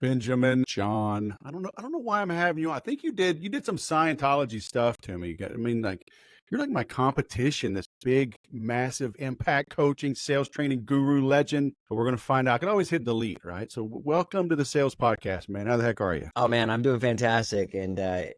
Benjamin, John. I don't know why I'm having you on. I think you did some Scientology stuff to me. I mean, like, you're like my competition, this big, massive impact coaching, sales training guru legend. But we're going to find out. I can always hit delete, right? So welcome to the Sales Podcast, man. How the heck are you? Oh man, I'm doing fantastic. And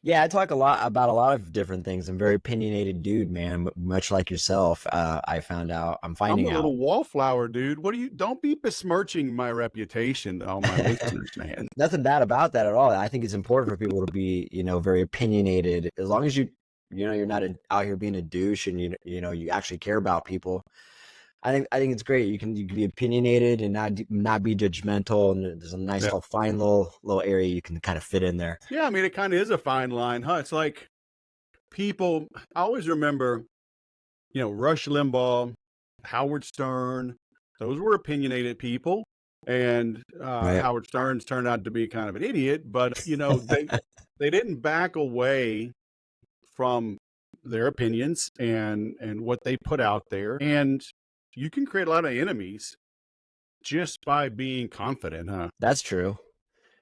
yeah, I talk a lot about a lot of different things. I'm a very opinionated dude, man, much like yourself. I'm I'm finding a out. little wallflower, dude. Don't be besmirching my reputation to all my listeners, man. Nothing bad about that at all. I think it's important for people to be, very opinionated. As long as you're not out here being a douche, and you actually care about people. I think it's great. You can be opinionated and not be judgmental, and there's a nice Yeah. little fine little area you can kind of fit in there. Yeah, I mean, it kind of is a fine line, huh? It's like people, I always remember, Rush Limbaugh, Howard Stern, those were opinionated people. And Right. Howard Stern's turned out to be kind of an idiot, but they didn't back away from their opinions and what they put out there. And you can create a lot of enemies just by being confident, huh? That's true.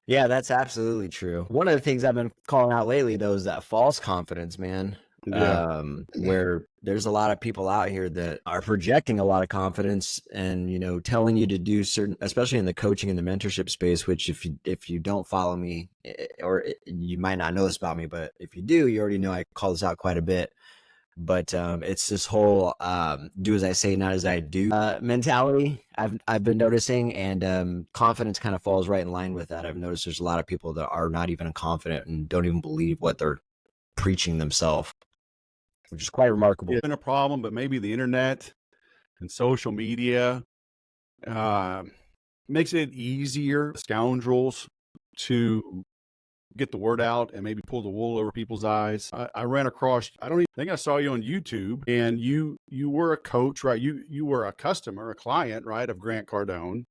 Yeah, that's absolutely true. One of the things I've been calling out lately, though, is that false confidence, man. Yeah. Where there's a lot of people out here that are projecting a lot of confidence and, telling you to do certain, especially in the coaching and the mentorship space, which if you don't follow me, or you might not know this about me, but if you do, you already know I call this out quite a bit. But it's this whole do as I say, not as I do mentality I've been noticing, and confidence kind of falls right in line with that. I've noticed there's a lot of people that are not even confident and don't even believe what they're preaching themselves, which is quite remarkable. It's been a problem, but maybe the internet and social media makes it easier for scoundrels to get the word out and maybe pull the wool over people's eyes. I ran across, I don't even think I saw you on YouTube, and you were a coach, right? You were a customer, a client, right, of Grant Cardone,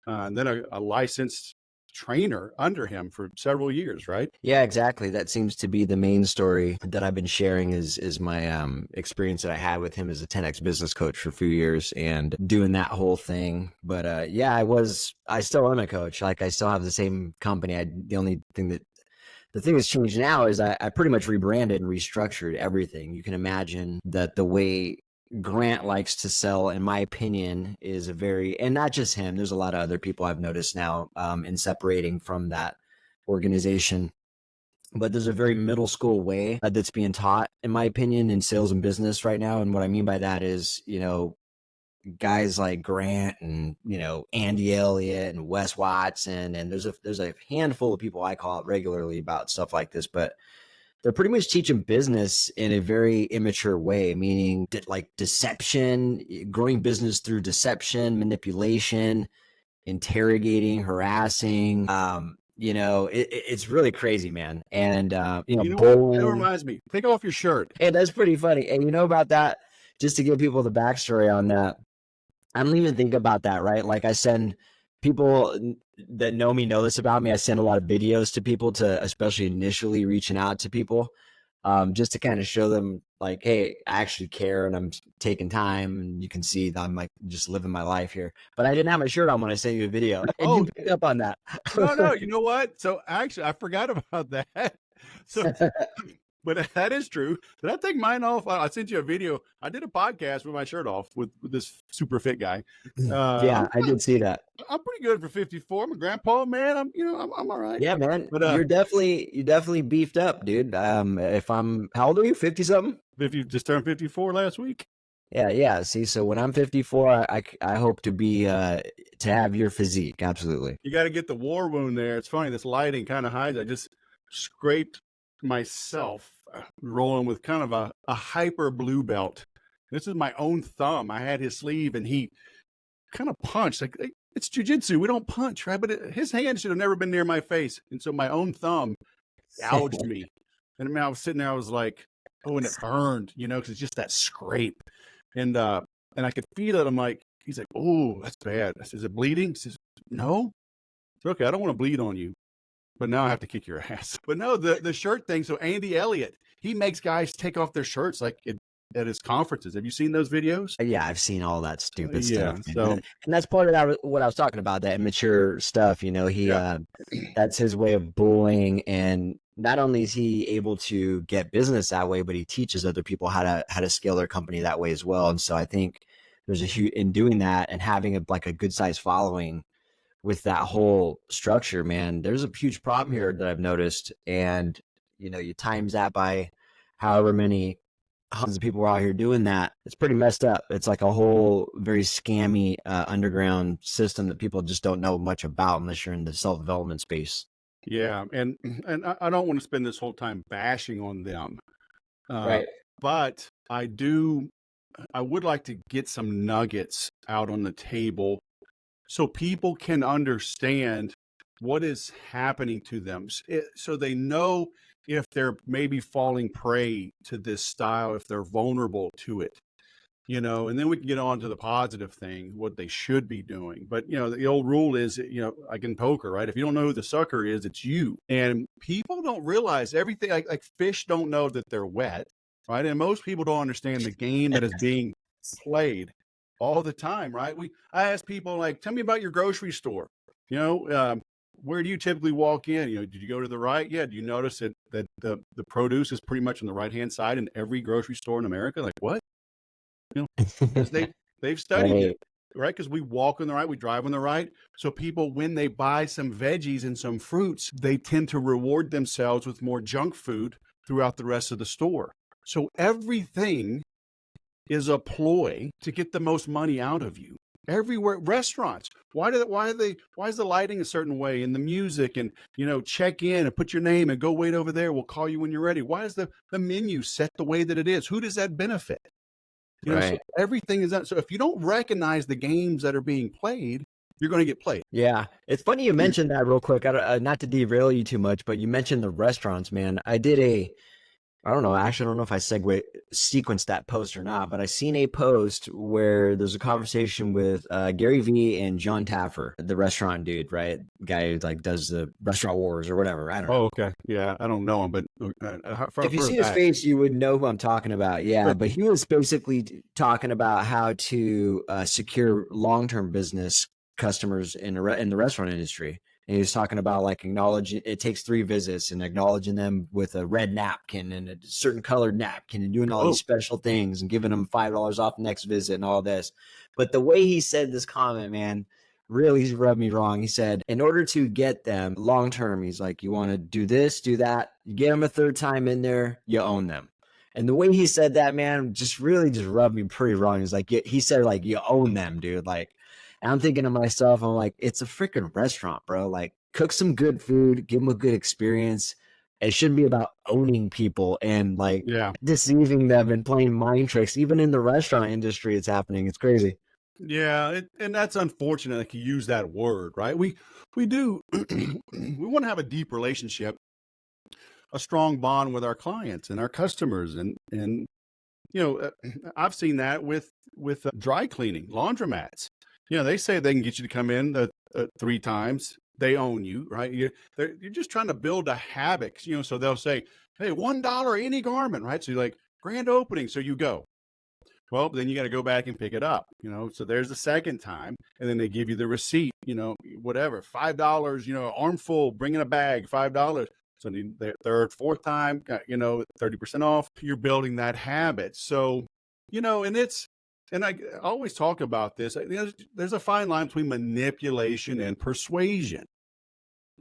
and then a licensed trainer under him for several years, right? Yeah, exactly. That seems to be the main story that I've been sharing is my experience that I had with him as a 10X business coach for a few years and doing that whole thing. But yeah, I still am a coach. Like, I still have the same company. The thing that's changed now is I pretty much rebranded and restructured everything. You can imagine that the way Grant likes to sell, in my opinion, is and not just him, there's a lot of other people I've noticed now in separating from that organization. But there's a very middle school way that's being taught, in my opinion, in sales and business right now. And what I mean by that is, guys like Grant and Andy Elliott and Wes Watson, and there's a handful of people I call out regularly about stuff like this, but they're pretty much teaching business in a very immature way, meaning like deception, growing business through deception, manipulation, interrogating, harassing. It's really crazy, man. And What? It reminds me, take off your shirt. And that's pretty funny. And about that, just to give people the backstory on that, I don't even think about that, right? Like, I send people that know me know this about me. I send a lot of videos to people, to especially initially reaching out to people, just to kind of show them like, hey, I actually care and I'm taking time, and you can see that I'm like just living my life here. But I didn't have my shirt on when I sent you a video, and you picked up on that. No, you know what? So actually, I forgot about that. So, but that is true. Did I take mine off? I sent you a video. I did a podcast with my shirt off with this super fit guy. Yeah, I did see that. I'm pretty good for 54. I'm a grandpa, man. I'm all right. Yeah, man. But you're definitely beefed up, dude. How old are you? 50 something? if you just turned 54 last week. Yeah. See, so when I'm 54, I hope to be to have your physique. Absolutely. You got to get the war wound there. It's funny. This lighting kind of hides. I just scraped myself rolling with kind of a hyper blue belt. This is my own thumb. I had his sleeve and he kind of punched. Like, it's jujitsu. We don't punch, right? But his hand should have never been near my face. And so my own thumb gouged me. And I mean, I was sitting there, I was like, oh, and it burned, because it's just that scrape. And I could feel it. I'm like, he's like, oh, that's bad. I said, is it bleeding? He says, no. It's okay. I don't want to bleed on you. But now I have to kick your ass. But no, the shirt thing. So Andy Elliott, he makes guys take off their shirts like at his conferences. Have you seen those videos? Yeah, I've seen all that stupid Yeah. stuff, man. So And that's part of that what I was talking about, that immature stuff. You know, yeah, that's his way of bullying, and not only is he able to get business that way, but he teaches other people how to scale their company that way as well. And so I think there's a huge in doing that and having a good sized following with that whole structure, man. There's a huge problem here that I've noticed, and you times that by however many hundreds of people are out here doing that. It's pretty messed up. It's like a whole very scammy underground system that people just don't know much about unless you're in the self-development space. yeah, and I don't want to spend this whole time bashing on them, uh, Right. but I would like to get some nuggets out on the table so people can understand what is happening to them, so they know if they're maybe falling prey to this style, if they're vulnerable to it, and then we can get on to the positive thing, what they should be doing. But, the old rule is, like in poker, right? If you don't know who the sucker is, it's you. And people don't realize everything, like fish don't know that they're wet, right? And most people don't understand the game that is being played all the time, right? I ask people, like, tell me about your grocery store. Where do you typically walk in? Did you go to the right? Yeah. Do you notice that the produce is pretty much on the right-hand side in every grocery store in America? Like, what? Because they've studied it, Right. right? Because we walk on the right, we drive on the right. So people, when they buy some veggies and some fruits, they tend to reward themselves with more junk food throughout the rest of the store. So everything is a ploy to get the most money out of you. Everywhere, restaurants. Why is the lighting a certain way, and the music, and check in and put your name and go wait over there. We'll call you when you're ready. Why is the menu set the way that it is? Who does that benefit? So Right. everything is that. So if you don't recognize the games that are being played, you're going to get played. Yeah. It's funny you mentioned that real quick. Not to derail you too much, but you mentioned the restaurants, man. I don't know. Actually, I don't know if I sequenced that post or not, but I seen a post where there's a conversation with Gary Vee and John Taffer, the restaurant dude, right? Guy who does the restaurant wars or whatever. I don't know. Oh, okay. Yeah, I don't know him, but If you for see his that, face, you would know who I'm talking about. Yeah, but but he was basically talking about how to secure long-term business customers in the restaurant industry. And he was talking about acknowledging it takes 3 visits and acknowledging them with a red napkin and a certain colored napkin and doing all oh, these special things and giving them $5 off the next visit and all this. But the way he said this comment, man, really rubbed me wrong. He said, in order to get them long term, he's like, you want to do this, do that, you get them a third time in there, you own them. And the way he said that, man, just really just rubbed me pretty wrong. He's like, he said, you own them, dude. And I'm thinking to myself, I'm like, it's a freaking restaurant, bro. Cook some good food, give them a good experience. It shouldn't be about owning people and yeah, deceiving them and playing mind tricks. Even in the restaurant industry, it's happening. It's crazy. yeah, and that's unfortunate that you use that word, right? We do we want to have a deep relationship, a strong bond with our clients and our customers, and I've seen that with dry cleaning, laundromats. They say they can get you to come in 3 times. They own you, right? You're just trying to build a habit, so they'll say, hey, $1 any garment, right? So you're like, grand opening. So you go. Well, then you got to go back and pick it up, So there's the second time, and then they give you the receipt, whatever, $5, armful, bring in a bag, $5. So the third, fourth time, 30% off. You're building that habit. So, and I always talk about this. There's a fine line between manipulation and persuasion.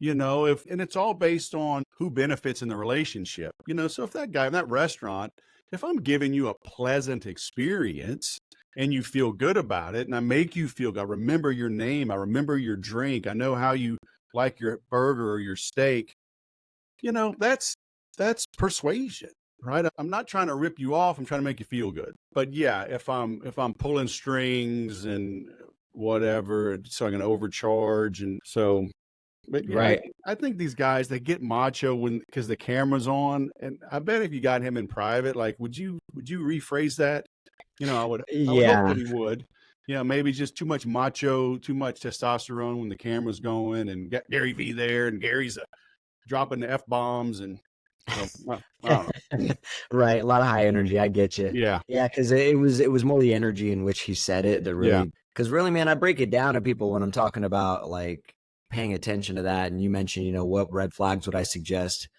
And it's all based on who benefits in the relationship. So if that guy in that restaurant, if I'm giving you a pleasant experience and you feel good about it, and I make you feel good, I remember your name, I remember your drink, I know how you like your burger or your steak, that's persuasion, right? I'm not trying to rip you off, I'm trying to make you feel good. But yeah, if I'm pulling strings and whatever, so I'm going to overcharge. And so, but yeah, Right. I think these guys, they get macho because the camera's on. And I bet if you got him in private, would you rephrase that? I would hope Yeah. that he would. Maybe just too much macho, too much testosterone when the camera's going, and got Gary Vee there, and Gary's dropping the F-bombs, and So, I don't know. Right, a lot of high energy. I get you. Yeah. Yeah, because it was more the energy in which he said it that Yeah. really. Because really, man, I break it down to people when I'm talking about like paying attention to that. And you mentioned, what red flags would I suggest?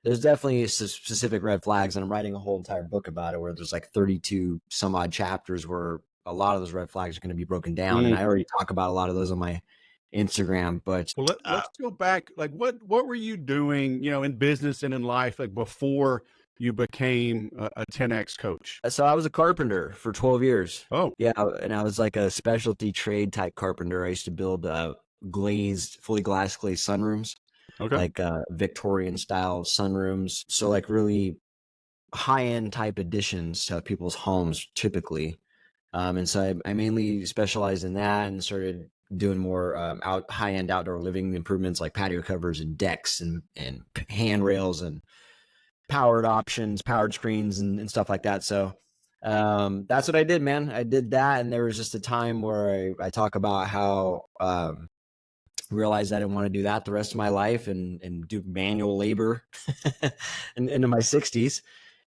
There's definitely specific red flags, and I'm writing a whole entire book about it where there's like 32 some odd chapters where a lot of those red flags are going to be broken down. And Mm. I already talk about a lot of those on my Instagram, but Well, let's go back. Like, what were you doing, in business and in life, like before you became a 10X coach? so I was a carpenter for 12 years. Oh, Yeah, and I was like a specialty trade type carpenter. I used to build fully glass glazed sunrooms, okay. like Victorian style sunrooms. So like really high end type additions to people's homes typically. And so I mainly specialized in that and started doing more high end outdoor living improvements like patio covers and decks and handrails and powered options, powered screens, and stuff like that. So that's what I did, man. I did that, and there was just a time where I talk about how realized I didn't want to do that the rest of my life and do manual labor into my 60s.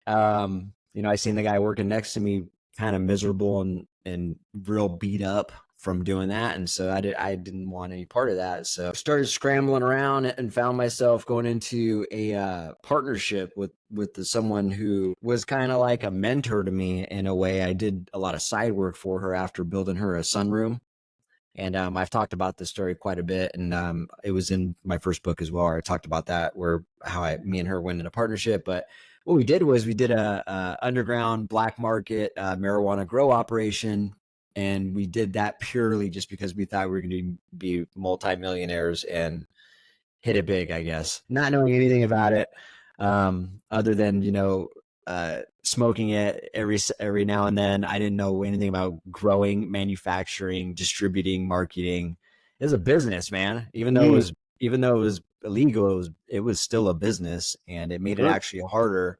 I seen the guy working next to me kind of miserable and real beat up from doing that. And so I didn't want any part of that. So I started scrambling around and found myself going into a partnership with someone who was kind of like a mentor to me in a way. I did a lot of side work for her after building her a sunroom. And I've talked about this story quite a bit, and it was in my first book as well. Where I talked about that, me and her went in a partnership. But what we did was we did a underground black market marijuana grow operation, and we did that purely just because we thought we were going to be multimillionaires and hit it big, I guess, not knowing anything about it, other than smoking it every now and then. I didn't know anything about growing, manufacturing, distributing, marketing. It was a business, man. Even though it was illegal, it was still a business, and it made it Sure. actually harder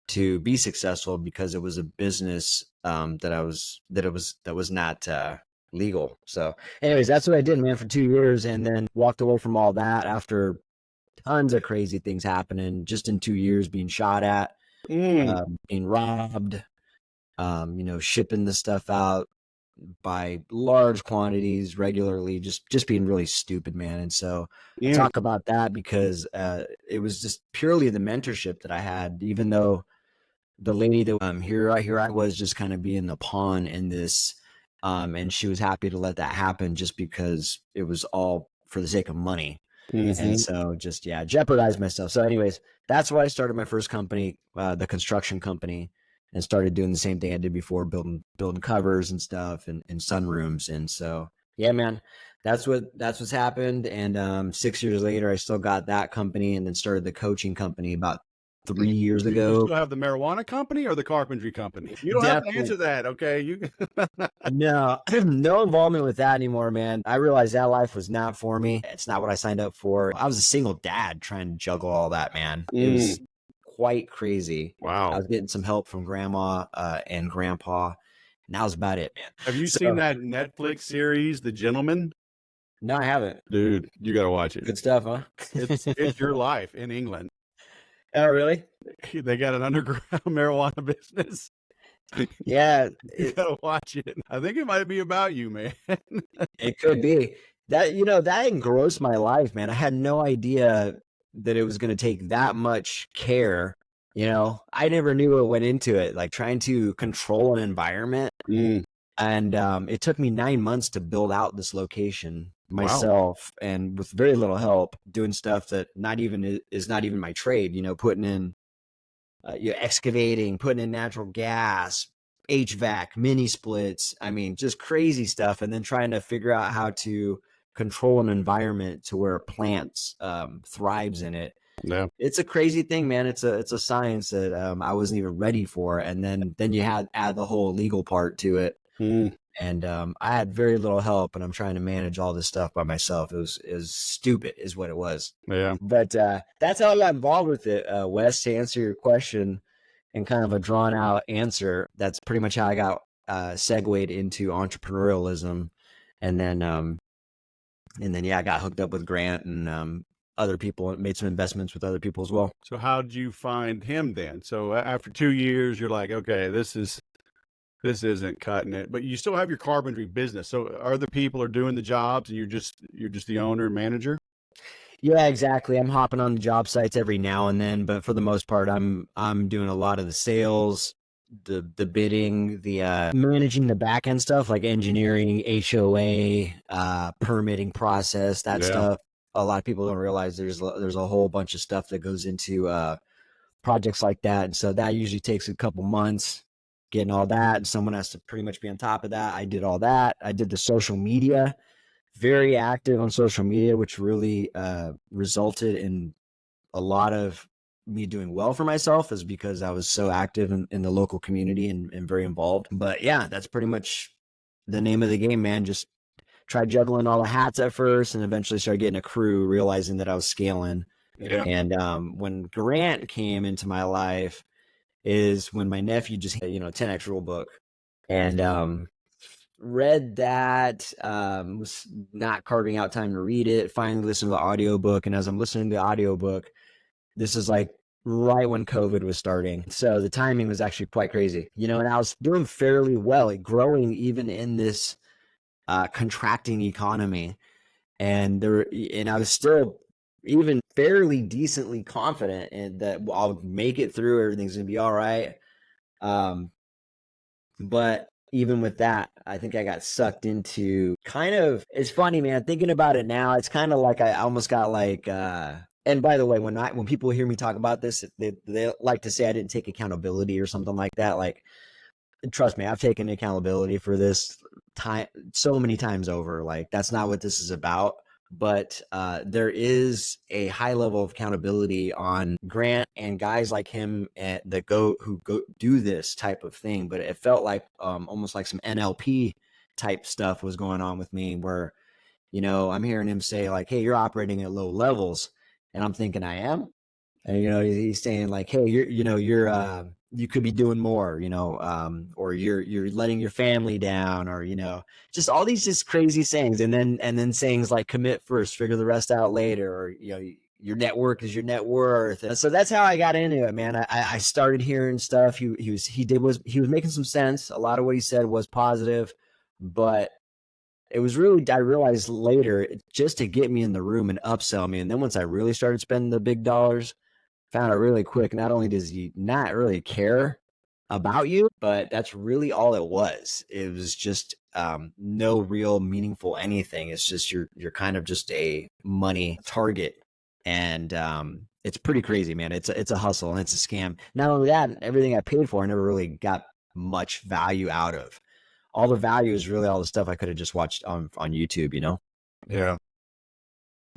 to be successful because it was a business that was not legal. So, anyways, that's what I did, man, for 2 years, and then walked away from all that after tons of crazy things happening just in 2 years, being shot at, being robbed, shipping the stuff out by large quantities regularly, just being really stupid, man. And so I talk about that because it was just purely the mentorship that I had, even though the lady that here I was just kind of being the pawn in this, and she was happy to let that happen just because it was all for the sake of money. And so just jeopardized myself. So anyways, that's why I started my first company, the construction company, and started doing the same thing I did before, building covers and stuff and sunrooms. And so yeah, man, that's what's happened. And 6 years later, I still got that company, and then started the coaching company about 3 years You ago. still have the marijuana company or the carpentry company? You don't have to answer that, okay? No involvement with that anymore, man. I realized that life was not for me. It's not what I signed up for. I was a single dad trying to juggle all that, man. It was quite crazy. I Wow. was getting some help from grandma and grandpa, and that was about it, man. Have you seen that Netflix series, The Gentleman? No, I haven't. Dude, you got to watch it. Good stuff, huh? It's your life in England. Oh, really? They got an underground marijuana business. Yeah. You got to watch it. I think it might be about you, man. It could be. That engrossed my life, man. I had no idea that it was going to take that much care. I never knew what went into it, like trying to control an environment. And it took me 9 months to build out this location myself, and with very little help, doing stuff that is not even my trade, putting in excavating, putting in natural gas, HVAC, mini splits. I mean, just crazy stuff. And then trying to figure out how to control an environment to where plants thrives in it. Yeah. It's a crazy thing, man. It's a science that I wasn't even ready for. And then you add the whole legal part to it. And I had very little help, and I'm trying to manage all this stuff by myself. It was stupid is what it was. Yeah. But that's how I got involved with it, Wes, to answer your question in kind of a drawn out answer. That's pretty much how I got segued into entrepreneurialism. And then I got hooked up with Grant, and other people and made some investments with other people as well. So how did you find him then? So after 2 years, you're like, okay, this isn't cutting it, but you still have your carpentry business. So other people are doing the jobs and you're just the owner and manager? Yeah, exactly. I'm hopping on the job sites every now and then, but for the most part, I'm doing a lot of the sales, the bidding, the managing the back end stuff like engineering, HOA, permitting process, that Yeah. stuff. A lot of people don't realize there's a whole bunch of stuff that goes into projects like that, and so that usually takes a couple months getting all that. And someone has to pretty much be on top of that. I did all that. I did the social media, very active on social media, which really resulted in a lot of me doing well for myself, is because I was so active in the local community and very involved. But yeah, that's pretty much the name of the game, man. Just tried juggling all the hats at first and eventually started getting a crew, realizing that I was scaling. Yeah. And when Grant came into my life is when my nephew just, 10X rule book, and read that, was not carving out time to read it, finally listened to the audiobook. And as I'm listening to the audiobook, this is like right when COVID was starting. So the timing was actually quite crazy, and I was doing fairly well, like growing even in this contracting economy. And I was still even fairly decently confident in that I'll make it through. Everything's going to be all right. But even with that, I think I got sucked into it's funny, man, thinking about it now, it's kind of like I almost got like, and by the way, when people hear me talk about this, they like to say I didn't take accountability or something like that. Like, trust me, I've taken accountability for this time so many times over. Like, that's not what this is about. But there is a high level of accountability on Grant and guys like him who go do this type of thing. But it felt like almost like some NLP type stuff was going on with me, where I'm hearing him say like, "Hey, you're operating at low levels," and I'm thinking, "I am." And he's saying like, "Hey, you're you could be doing more, or you're letting your family down, or just all these just crazy sayings." And then sayings like, "Commit first, figure the rest out later," or your network is your net worth. And so that's how I got into it, man. I started hearing stuff. He was making some sense. A lot of what he said was positive, but it was really, I realized later, just to get me in the room and upsell me. And then once I really started spending the big dollars, found out really quick, not only does he not really care about you, but that's really all it was. It was just no real meaningful anything. It's just you're kind of just a money target. And it's pretty crazy, man. It's a hustle and it's a scam. Not only that, everything I paid for, I never really got much value out of. All the value is really all the stuff I could have just watched on YouTube, Yeah.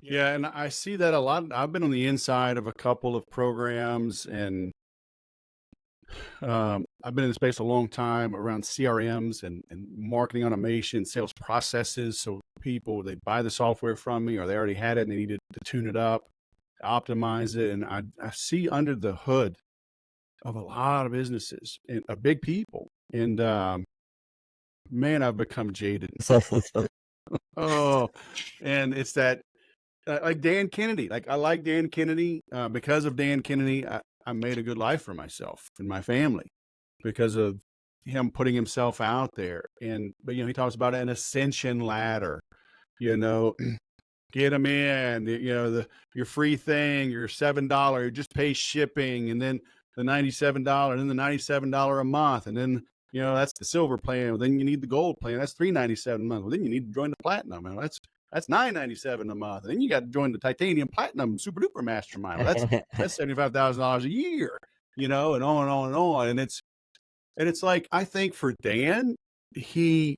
Yeah, and I see that a lot. I've been on the inside of a couple of programs, and I've been in the space a long time around CRMs and marketing automation, sales processes. So people, they buy the software from me, or they already had it and they needed to tune it up, optimize it. And I see under the hood of a lot of businesses and big people. And man, I've become jaded. Oh, and it's that. Like Dan Kennedy. Like, I like Dan Kennedy. Because of Dan Kennedy, I made a good life for myself and my family because of him putting himself out there. But he talks about an ascension ladder. You know, get them in. Your free thing, your $7, just pay shipping, and then the $97, and then the $97 a month, and then that's the silver plan. Well, then you need the gold plan. That's $397 a month. Well, then you need to join the platinum. And that's $997 a month. And then you got to join the titanium platinum super duper mastermind. Well, that's $75,000 a year. And on and on and on. And it's like, I think for Dan, he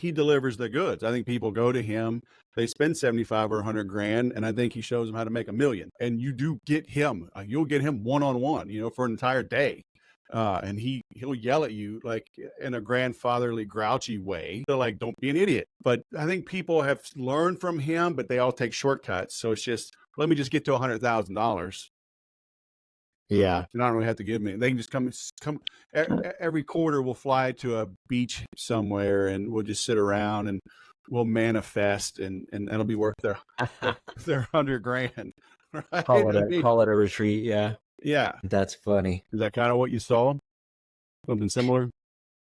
delivers the goods. I think people go to him, they spend 75 or 100 grand, and I think he shows them how to make $1 million. And you do get him. You'll get him one-on-one, for an entire day. And he'll yell at you like in a grandfatherly, grouchy way. So like, don't be an idiot. But I think people have learned from him, but they all take shortcuts. So it's just, let me just get to $100,000. Yeah. You don't really have to give me. They can just come. Every quarter we'll fly to a beach somewhere and we'll just sit around and will manifest, and that'll be worth their 100 grand, right? I mean, call it a retreat. Yeah. yeah. That's funny. Is that kind of what you saw? Something similar?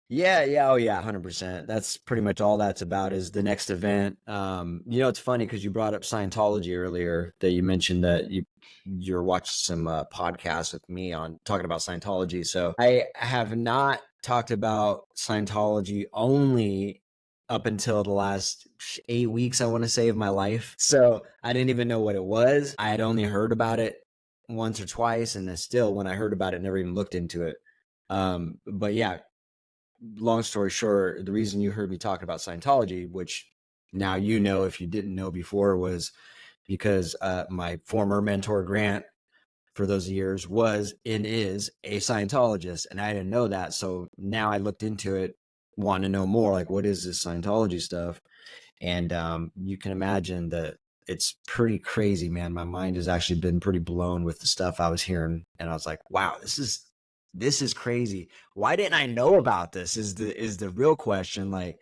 Yeah, yeah, oh yeah, 100%. That's pretty much all that's about is the next event. It's funny because you brought up Scientology earlier, that you mentioned that you're watching some podcasts with me on talking about Scientology. So I have not talked about Scientology only up until the last 8 weeks, I want to say, of my life. So I didn't even know what it was. I had only heard about it once or twice, and then still, when I heard about it, never even looked into it. But yeah, long story short, the reason you heard me talking about Scientology, which now you know if you didn't know before, was because my former mentor Grant, for those years, was and is a Scientologist, and I didn't know that. So now I looked into it, want to know more, like, what is this Scientology stuff? And you can imagine that it's pretty crazy, man. My mind has actually been pretty blown with the stuff I was hearing, and I was like, wow, this is crazy. Why didn't I know about this? Is the real question. Like,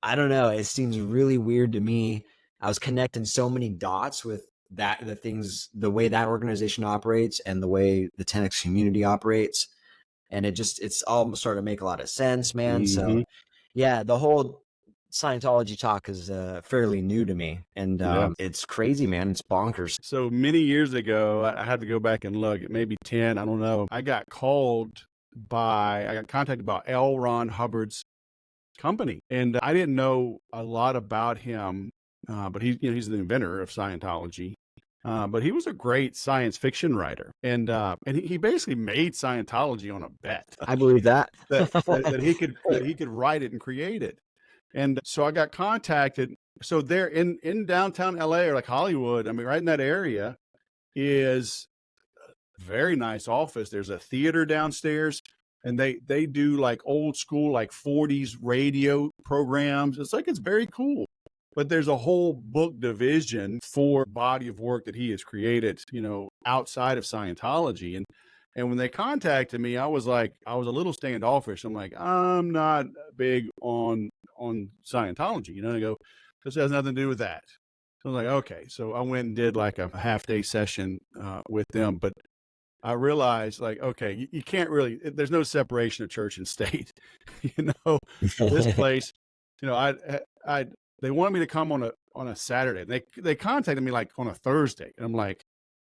I don't know. It seems really weird to me. I was connecting so many dots with the way that organization operates and the way the 10X community operates. And it's all starting to make a lot of sense, man. So yeah, the whole Scientology talk is fairly new to me, and Yeah. it's crazy, man. It's bonkers. So many years ago, I had to go back and look. It may be 10, I don't know. I got contacted by L. Ron Hubbard's company, and I didn't know a lot about him, but he's the inventor of Scientology. But he was a great science fiction writer, and he basically made Scientology on a bet I believe that. that he could write it and create it. And so I got contacted. So there in downtown LA, or like Hollywood, I mean, right in that area, is a very nice office. There's a theater downstairs, and they do like old school, like 40s radio programs. It's very cool. But there's a whole book division for body of work that he has created, outside of Scientology. And when they contacted me, I was a little standoffish. I'm like, I'm not big on Scientology, They go, this has nothing to do with that. So I was like, okay. So I went and did like a half-day session with them. But I realized, like, okay, you can't really, there's no separation of church and state. This place, they wanted me to come on a Saturday. They contacted me like on a Thursday. And I'm like,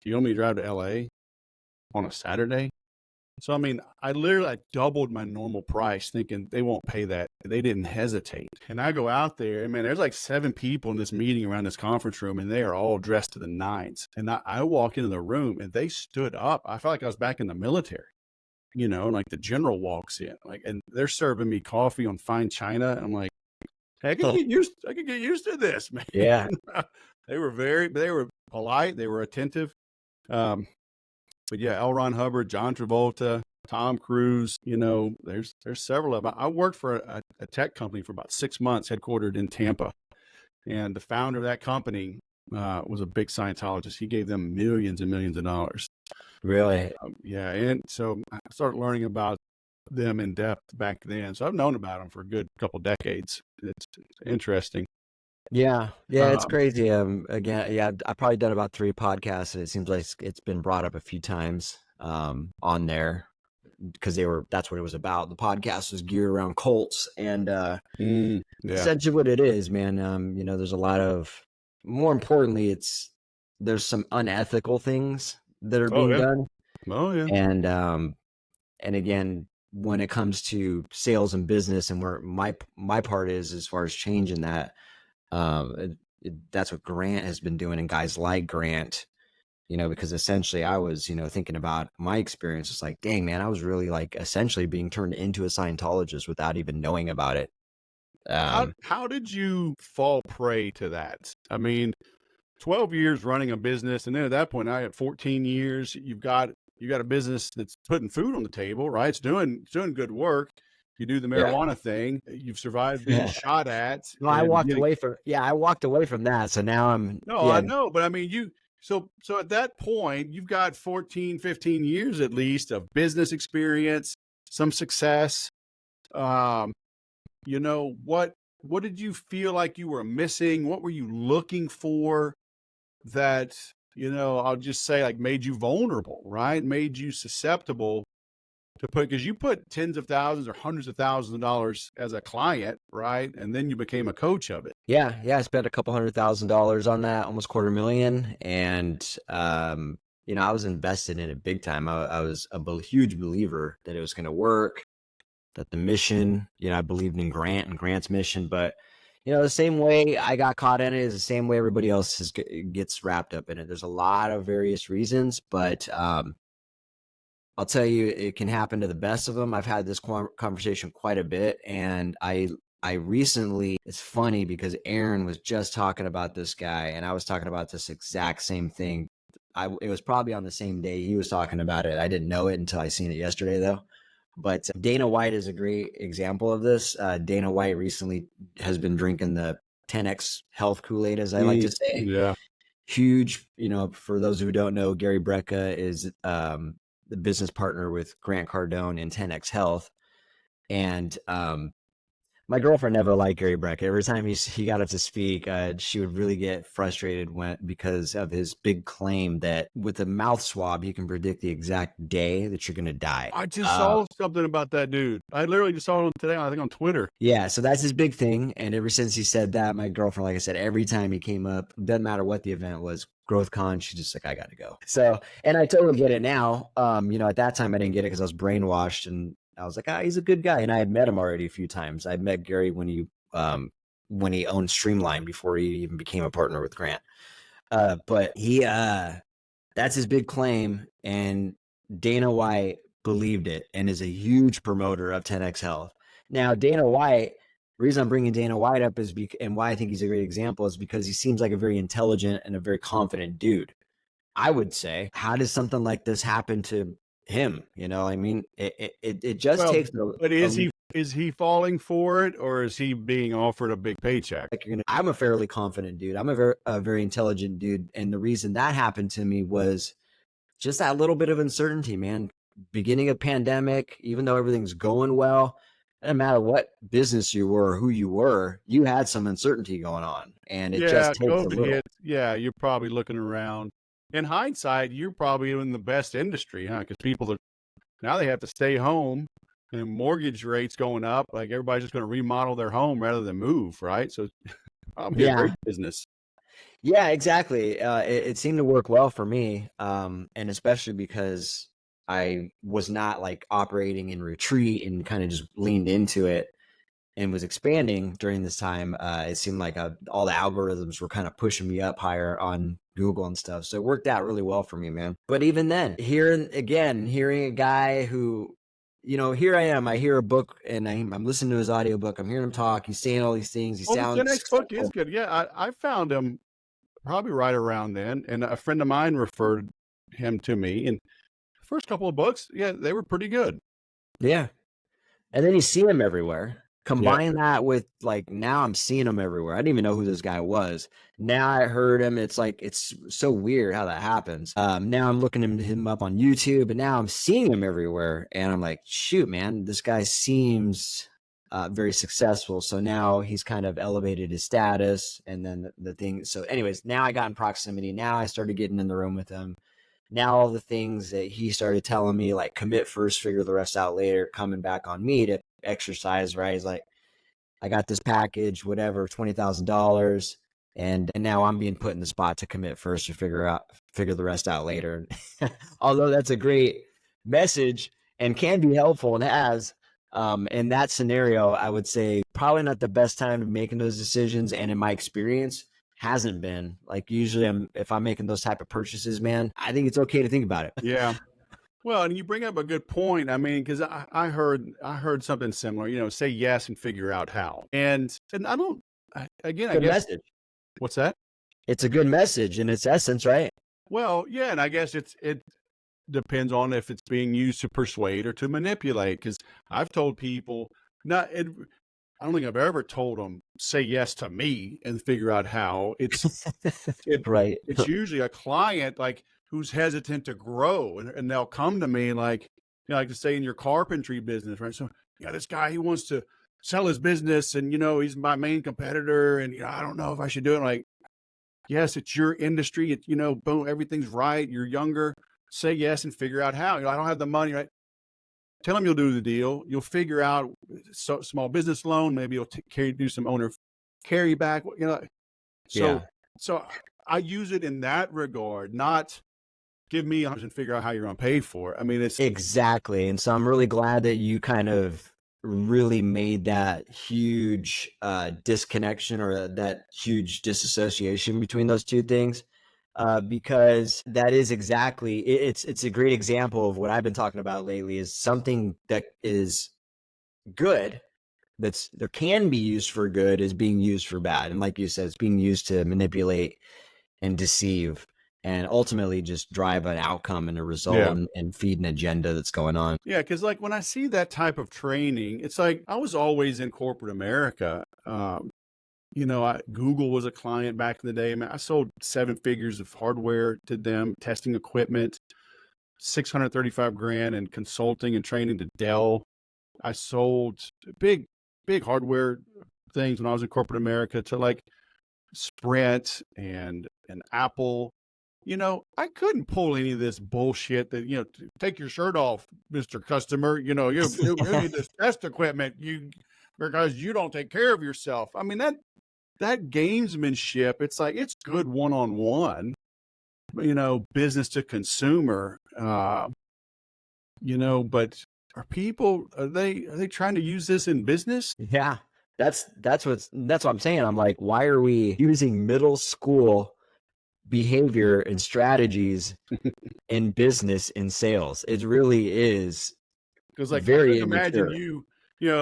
do you want me to drive to LA on a Saturday? So, I mean, I literally doubled my normal price thinking they won't pay that. They didn't hesitate. And I go out there, and man, there's like 7 people in this meeting around this conference room, and they are all dressed to the nines. And I walk into the room, and they stood up. I felt like I was back in the military, and like the general walks in, like, and they're serving me coffee on fine china. And I'm like, hey, I could get used to this, man. Yeah. They were polite. They were attentive. But yeah, L. Ron Hubbard, John Travolta, Tom Cruise, there's several of them. I worked for a tech company for about 6 months, headquartered in Tampa. And the founder of that company was a big Scientologist. He gave them millions and millions of dollars. Really? Yeah. And so I started learning about them in depth back then. So I've known about them for a good couple decades. It's interesting. Yeah, it's crazy. Again, yeah, I've probably done about 3 podcasts, and it seems like it's been brought up a few times on there, because that's what it was about. The podcast was geared around cults, and essentially what it is, man. There's a lot of, more importantly, there's some unethical things that are being done. Oh yeah. And again, when it comes to sales and business, and where my part is as far as changing that. That's what Grant has been doing, and guys like Grant, because essentially I was, thinking about my experience. It's like, dang, man, I was really like essentially being turned into a Scientologist without even knowing about it. How did you fall prey to that? I mean, 12 years running a business, and then at that point, I had 14 years. You got a business that's putting food on the table, right? It's doing good work. You do the marijuana thing. You've survived being shot at. No, I walked away from that. So now I know, but I mean, so at that point, you've got 14, 15 years at least of business experience, some success. What what did you feel like you were missing? What were you looking for that, I'll just say like made you vulnerable, right? Made you susceptible to because you put tens of thousands or hundreds of thousands of dollars as a client, right? And then you became a coach of it. Yeah, I spent a couple $100,000 on that, almost $250,000, and I was invested in it big time. I was a huge believer that it was going to work, that the mission, I believed in Grant and Grant's mission, but the same way I got caught in it is the same way everybody else gets wrapped up in it. There's a lot of various reasons, but I'll tell you, it can happen to the best of them. I've had this conversation quite a bit, and I recently, it's funny because Aaron was just talking about this guy, and I was talking about this exact same thing. It was probably on the same day he was talking about it. I didn't know it until I seen it yesterday, though. But Dana White is a great example of this. Dana White recently has been drinking the 10X health Kool-Aid, as I like to say. Yeah. Huge, for those who don't know, Gary Brecka is the business partner with Grant Cardone in 10X Health. And my girlfriend never liked Gary Brecka. Every time he got up to speak, she would really get frustrated because of his big claim that with a mouth swab, you can predict the exact day that you're going to die. I just saw something about that dude. I literally just saw him today, I think on Twitter. Yeah, so that's his big thing. And ever since he said that, my girlfriend, like I said, every time he came up, doesn't matter what the event was, GrowthCon, she's just like, I got to go. So, and I totally get it now. At that time I didn't get it because I was brainwashed, and I was like, he's a good guy. And I had met him already a few times. I met Gary when he owned Streamline before he even became a partner with Grant. But he, that's his big claim. And Dana White believed it and is a huge promoter of 10X Health. Now, Dana White, the reason I'm bringing Dana White up and why I think he's a great example is because he seems like a very intelligent and a very confident dude. I would say, how does something like this happen to him? I mean, it just takes. But is he falling for it, or is he being offered a big paycheck? I'm a fairly confident dude. I'm a very intelligent dude, and the reason that happened to me was just that little bit of uncertainty, man. Beginning of pandemic, even though everything's going well, no matter what business you were, or who you were, you had some uncertainty going on, and it just takes COVID a little. hit. Yeah, you're probably looking around. In hindsight, you're probably in the best industry, huh? Because people now they have to stay home, and mortgage rates going up. Like everybody's just going to remodel their home rather than move, right? So probably a great business. Yeah, exactly. It seemed to work well for me, and especially because I was not like operating in retreat and kind of just leaned into it and was expanding during this time. It seemed like all the algorithms were kind of pushing me up higher on Google and stuff. So it worked out really well for me, man. But even then, hearing a guy who, here I am, I hear a book and I'm listening to his audiobook. I'm hearing him talk. He's saying all these things. He sounds. The next book is good. Yeah, I found him probably right around then. And a friend of mine referred him to me. And the first couple of books, yeah, they were pretty good. Yeah. And then you see him everywhere. Combine that with now I'm seeing him everywhere. I didn't even know who this guy was. Now I heard him. It's it's so weird how that happens. Now I'm looking him up on YouTube, and now I'm seeing him everywhere. And I'm like, shoot, man, this guy seems very successful. So now he's kind of elevated his status. And then the thing. So anyways, now I got in proximity. Now I started getting in the room with him. Now all the things that he started telling me, like commit first, figure the rest out later, coming back on me to exercise, right? He's like, I got this package, whatever, $20,000. And now I'm being put in the spot to commit first or figure the rest out later. Although that's a great message and can be helpful and has, in that scenario, I would say probably not the best time to making those decisions. And in my experience, hasn't been. Like usually if I'm making those type of purchases, man, I think it's okay to think about it. Yeah. Well, and you bring up a good point. I mean, because I heard something similar. Say yes and figure out how. And I don't. I guess. Message. What's that? It's a good message in its essence, right? Well, yeah, and I guess it depends on if it's being used to persuade or to manipulate. Because I've told people I don't think I've ever told them say yes to me and figure out how. Right. It's usually a client who's hesitant to grow, and they'll come to me like to say in your carpentry business, right? So this guy, he wants to sell his business, and he's my main competitor, and I don't know if I should do it. Like, yes, it's your industry. Boom, everything's right. You're younger. Say yes and figure out how. I don't have the money, right? Tell him you'll do the deal. You'll figure out small business loan. Maybe you'll do some owner carry back. So Yeah, so I use it in that regard, not give me 100 and figure out how you're going to pay for it. I mean, it's exactly. And so I'm really glad that you kind of really made that huge disconnection or that huge disassociation between those two things. Because that is exactly it's a great example of what I've been talking about lately, is something that is good, there can be used for good, is being used for bad. And like you said, it's being used to manipulate and deceive and ultimately just drive an outcome and a result, yeah. and feed an agenda that's going on. Yeah, because like when I see that type of training, it's like I was always in corporate America. Google was a client back in the day. Man, I sold 7 figures of hardware to them, testing equipment, 635 grand in consulting and training to Dell. I sold big, big hardware things when I was in corporate America to like Sprint and Apple. I couldn't pull any of this bullshit that, take your shirt off, Mr. Customer. You need this test equipment because you don't take care of yourself. I mean, that gamesmanship, it's like, it's good one-on-one, business to consumer, but are they trying to use this in business? Yeah, that's what I'm saying. I'm like, why are we using middle school behavior and strategies in business and sales? It really is Because like I very couldn't imagine immature.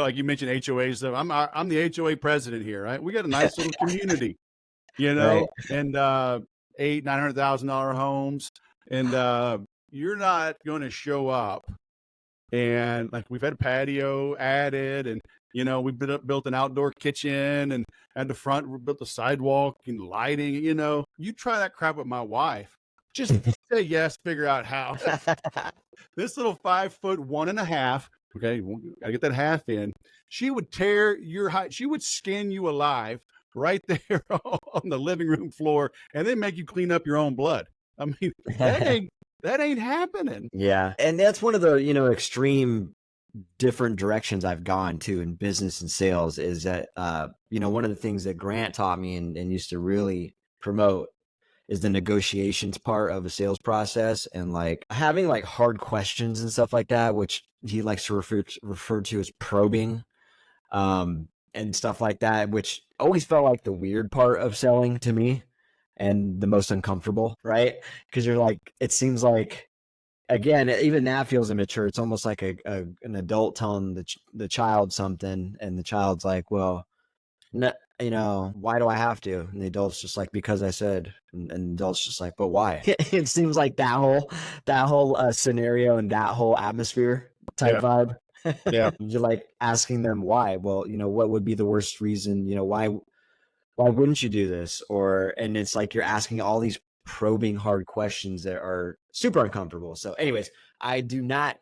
like you mentioned HOA stuff. I'm the HOA president here, right? We got a nice little community, Right. and $800,000-900,000 homes, and you're not going to show up. And like we've had a patio added, and we built an outdoor kitchen, and at the front we built a sidewalk and lighting. You try that crap with my wife. Just say yes, figure out how. This little 5'1.5" okay, gotta get that half in. She would tear your height. She would skin you alive right there on the living room floor, and then make you clean up your own blood. I mean, that ain't happening. Yeah. And that's one of the, extreme different directions I've gone to in business and sales, is that, one of the things that Grant taught me and used to really promote is the negotiations part of a sales process, and like having like hard questions and stuff like that, which he likes to refer to as probing, and stuff like that, which always felt like the weird part of selling to me and the most uncomfortable, right? Because you're like, it seems like, again, even that feels immature. It's almost like an adult telling the child something, and the child's like, well, no, why do I have to? And the adult's just like, because I said. And the adult's just like, but why? It seems like that whole scenario and that whole atmosphere type Yeah, vibe. yeah, You're like asking them why. Well, what would be the worst reason? Why wouldn't you do this? And it's like you're asking all these probing hard questions that are super uncomfortable. So anyways, I do not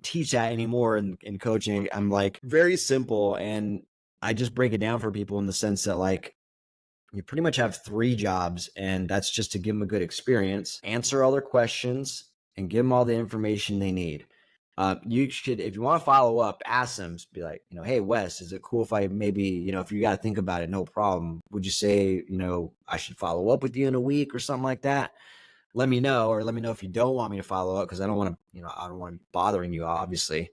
teach that anymore in coaching. I'm like, very simple, and I just break it down for people in the sense that, like, you pretty much have 3 jobs, and that's just to give them a good experience, answer all their questions, and give them all the information they need. You should, if you want to follow up, ask them, be like, hey, Wes, is it cool if I maybe, if you got to think about it, no problem. Would you say, I should follow up with you in a week or something like that? Let me know, or let me know if you don't want me to follow up, because I don't want to, I don't want to be bothering you, obviously.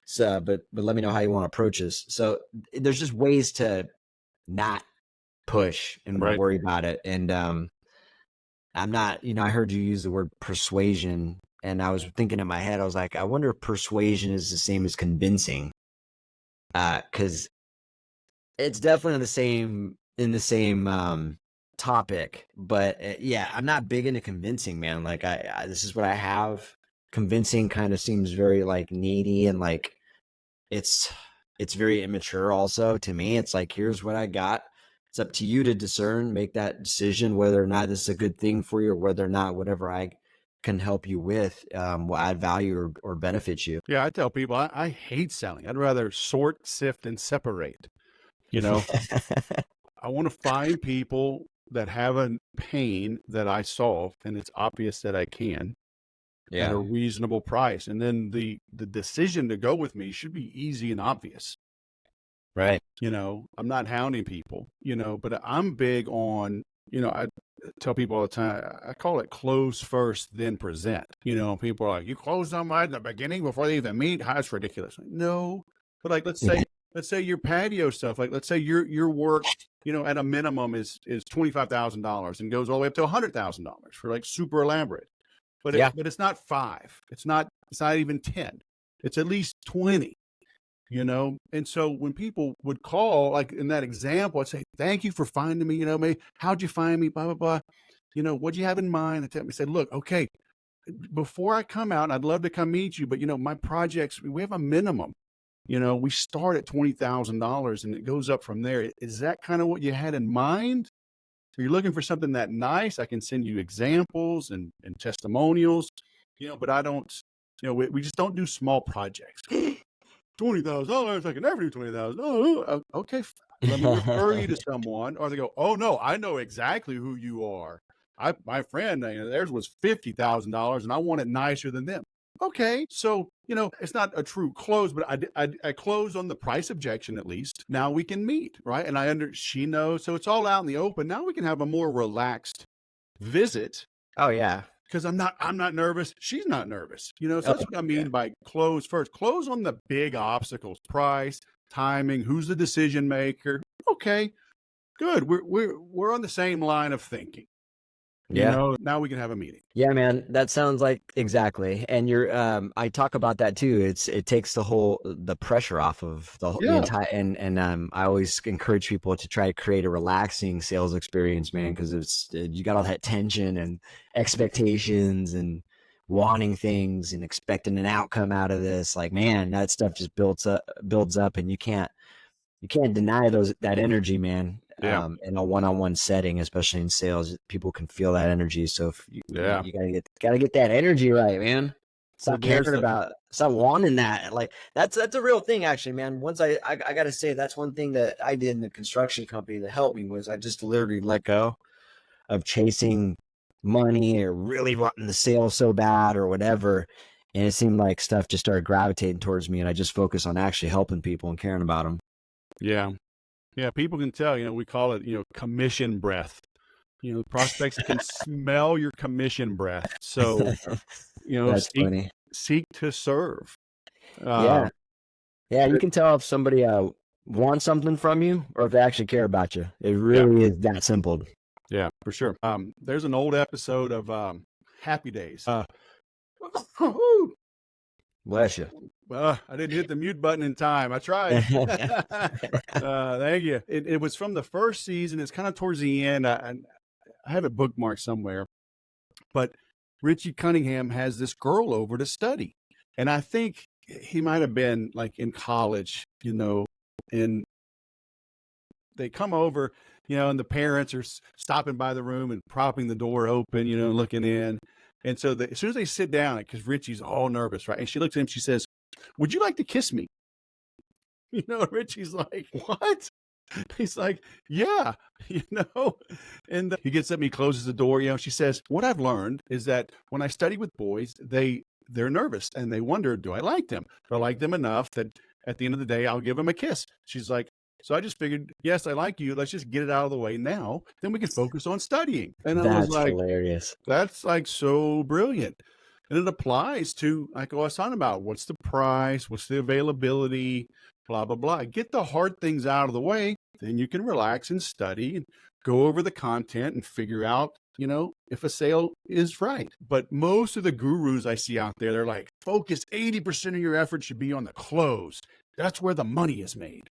So, but let me know how you want to approach this. So there's just ways to not push and right. worry about it. And I'm not, I heard you use the word persuasion, and I was thinking in my head, I was like, I wonder if persuasion is the same as convincing, because it's definitely in the same topic. But yeah, I'm not big into convincing, man. Like this is what I have. Convincing kind of seems very like needy, and like it's very immature also to me. It's like, here's what I got. It's up to you to discern, make that decision whether or not this is a good thing for you, or whether or not whatever I can help you with will add value or benefit you. Yeah, I tell people I hate selling. I'd rather sort, sift, and separate. You know, I want to find people that have a pain that I solve, and it's obvious that I can at a Yeah. reasonable price. And then the decision to go with me should be easy and obvious. Right. I'm not hounding people, but I'm big on, I tell people all the time, I call it close first, then present. People are like, you close somebody in the beginning before they even meet? That's ridiculous. Like, no, but like, let's say your patio stuff, like let's say your work, at a minimum is $25,000 and goes all the way up to $100,000 for like super elaborate. But Yeah. but it's not 5. It's not even 10. It's at least 20. And so when people would call, like in that example, I'd say, thank you for finding me, how'd you find me, blah, blah, blah. What'd you have in mind? They said, look, okay, before I come out, I'd love to come meet you, but my projects, we have a minimum. We start at $20,000 and it goes up from there. Is that kind of what you had in mind? Are you looking for something that nice? I can send you examples and testimonials, but I don't, we just don't do small projects. $20,000. I can never do 20,000. Oh, okay. Let me refer you to someone. Or they go, oh no, I know exactly who you are. My friend, theirs was $50,000, and I want it nicer than them. Okay, so it's not a true close, but I close on the price objection at least. Now we can meet, right? And she knows, so it's all out in the open. Now we can have a more relaxed visit. Oh yeah. Because I'm not nervous. She's not nervous. So that's what I mean by close first. Close on the big obstacles: price, timing, who's the decision maker. Okay, good. We're on the same line of thinking. Yeah. Now we can have a meeting. Yeah, man, that sounds like exactly. And I talk about that too. It takes the pressure off of the entire, and I always encourage people to try to create a relaxing sales experience, man, because you got all that tension and expectations and wanting things and expecting an outcome out of this. Like, man, that stuff just builds up, and you can't deny that energy, man. Yeah. In a one-on-one setting, especially in sales, people can feel that energy. So if you gotta get that energy right, man. Stop wanting that. Like that's a real thing, actually, man. Once I gotta say, that's one thing that I did in the construction company that helped me was I just literally let go of chasing money or really wanting the sale so bad or whatever. And it seemed like stuff just started gravitating towards me, and I just focused on actually helping people and caring about them. Yeah. Yeah, people can tell, we call it, commission breath. Prospects can smell your commission breath. So, That's funny. Seek to serve. Yeah. You can tell if somebody wants something from you or if they actually care about you. It really is that simple. Yeah, for sure. There's an old episode of Happy Days. Bless you. I didn't hit the mute button in time. I tried. Thank you. It was from the first season. It's kind of towards the end. I have it bookmarked somewhere. But Richie Cunningham has this girl over to study. And I think he might have been like in college, and they come over, and the parents are stopping by the room and propping the door open, looking in. And so as soon as they sit down, because Richie's all nervous, right? And she looks at him, she says, would you like to kiss me? Richie's like, what? He's like, yeah, and he gets up and he closes the door. She says, what I've learned is that when I study with boys, they're nervous and they wonder, do I like them? Do I like them enough that at the end of the day, I'll give them a kiss? She's like, so I just figured, yes, I like you. Let's just get it out of the way now. Then we can focus on studying. And I was like, hilarious. That's like so brilliant. And it applies to, like I was talking about, what's the price? What's the availability? Blah, blah, blah. Get the hard things out of the way. Then you can relax and study and go over the content and figure out, if a sale is right. But most of the gurus I see out there, they're like, focus 80% of your effort should be on the close. That's where the money is made.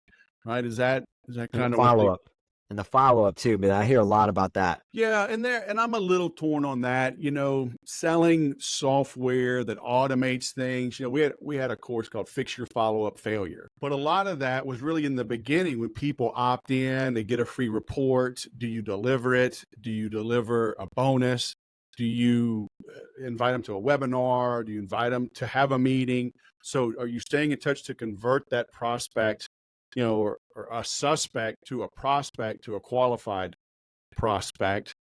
Right? Is that kind of follow-up? And the follow-up too, but I hear a lot about that. Yeah, and I'm a little torn on that. Selling software that automates things. We had a course called Fix Your Follow-Up Failure, but a lot of that was really in the beginning when people opt in, they get a free report. Do you deliver it? Do you deliver a bonus? Do you invite them to a webinar? Do you invite them to have a meeting? So are you staying in touch to convert that prospect, or a suspect to a prospect to a qualified prospect?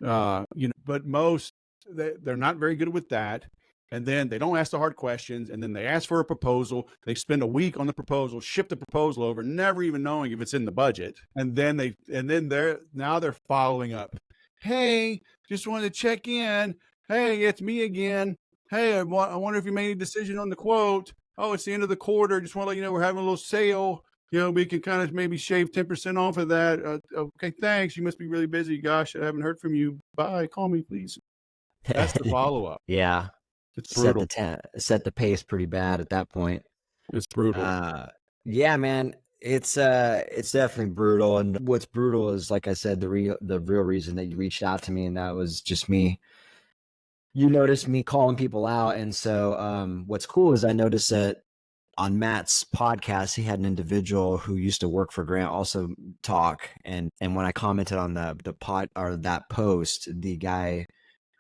But most, they're not very good with that. And then they don't ask the hard questions. And then they ask for a proposal. They spend a week on the proposal, ship the proposal over, never even knowing if it's in the budget. And then they're following up. Hey, just wanted to check in. Hey, it's me again. Hey, I wonder if you made any decision on the quote. Oh, it's the end of the quarter. Just want to let you know we're having a little sale. We can kind of maybe shave 10% off of that. Okay, thanks. You must be really busy. Gosh, I haven't heard from you. Bye. Call me, please. That's the follow-up. Yeah. It's brutal. Set the pace pretty bad at that point. It's brutal. Yeah, man. It's definitely brutal. And what's brutal is, like I said, the real reason that you reached out to me, and that was just me. You noticed me calling people out. And so what's cool is I noticed that on Matt's podcast, he had an individual who used to work for Grant also talk. And when I commented on the pod or that post, the guy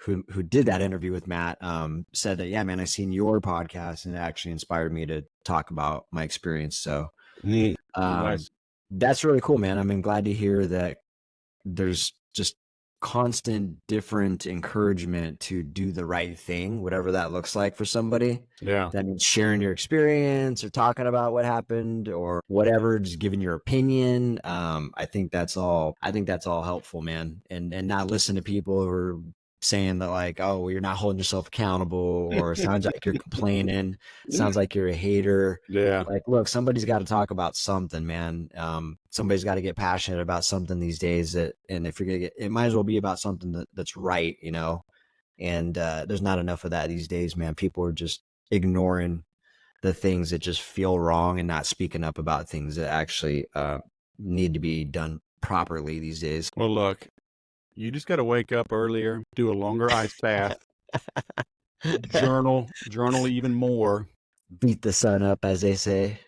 who did that interview with Matt said that, yeah, man, I seen your podcast and it actually inspired me to talk about my experience. So nice. That's really cool, man. I'm glad to hear that there's just constant different encouragement to do the right thing, whatever that looks like for somebody. Yeah. That means sharing your experience or talking about what happened or whatever, just giving your opinion. I think that's all helpful, man. And not listen to people who are saying that, like, oh, well, you're not holding yourself accountable, or sounds like you're complaining, sounds like you're a hater. Yeah. Like, look, somebody's got to talk about something, man. Somebody's got to get passionate about something these days, and if you're gonna it might as well be about something that's right, and there's not enough of that these days, man. People are just ignoring the things that just feel wrong and not speaking up about things that actually need to be done properly these days. Well, look, you just got to wake up earlier, do a longer ice bath, journal even more. Beat the sun up, as they say.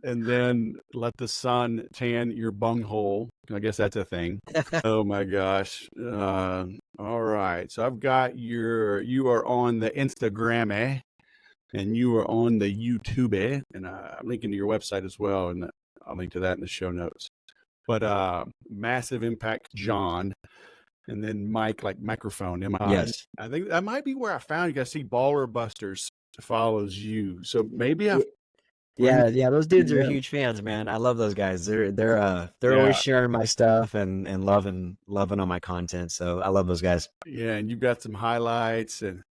Then let the sun tan your bunghole. I guess that's a thing. Oh my gosh. All right. So I've got you are on the Instagram, and you are on the YouTube, and I'm linking to your website as well, and I'll link to that in the show notes. But Massive Impact John, and then Mike, like microphone. Yes. I think that might be where I found you. Guys, see Baller Busters follows you, so maybe yeah, those dudes are huge fans, man. I love those guys. They're always sharing my stuff and loving on my content. So I love those guys. Yeah, and you've got some highlights. And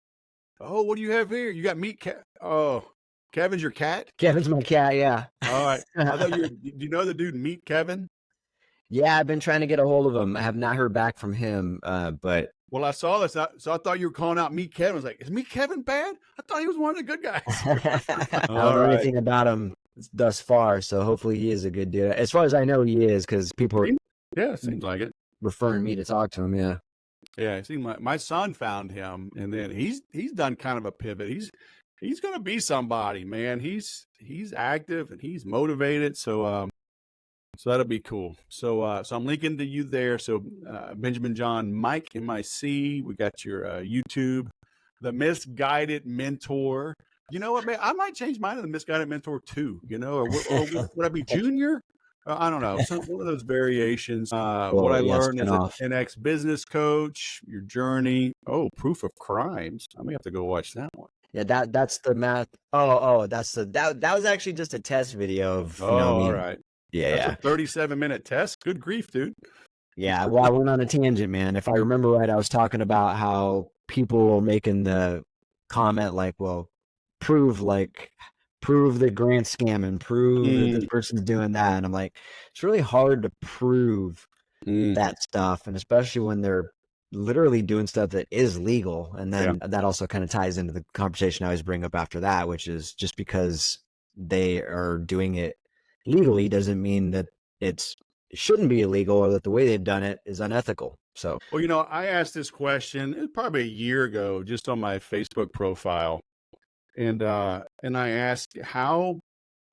what do you have here? You got Meat Cat. Oh, Kevin's your cat? Kevin's my cat. Yeah. All right. I thought do you know the dude Meat Kevin? Yeah, I've been trying to get a hold of him. I have not heard back from him, but... Well, I saw this, so I thought you were calling out Meat Kevin. I was like, is Meat Kevin bad? I thought he was one of the good guys. I don't know anything about him thus far, so hopefully he is a good dude. As far as I know, he is, because people are... Yeah, seems like it. Referring me to talk to him, yeah. Yeah, I see. My son found him, and then he's done kind of a pivot. He's going to be somebody, man. He's active, and he's motivated, so that'll be cool. So I'm linking to you there. So Benjamin John, Mike, MIC. We got your YouTube, the Misguided Mentor. You know what, man? I might change mine to the Misguided Mentor too. Or would I be Junior? I don't know. One of those variations. What I learned as an ex-business coach, your journey. Oh, proof of crimes. I may have to go watch that one. Yeah, that's the math. Oh, that was actually just a test video of. All right. Yeah, that's a 37-minute test. Good grief, dude. Yeah, well, I went on a tangent, man. If I remember right, I was talking about how people were making the comment like, well, prove the grant scam and prove that this person's doing that. And I'm like, it's really hard to prove that stuff. And especially when they're literally doing stuff that is legal. And then that also kind of ties into the conversation I always bring up after that, which is just because they are doing it legally doesn't mean that it shouldn't be illegal or that the way they've done it is unethical. So, well, I asked this question, it was probably a year ago, just on my Facebook profile. And I asked, how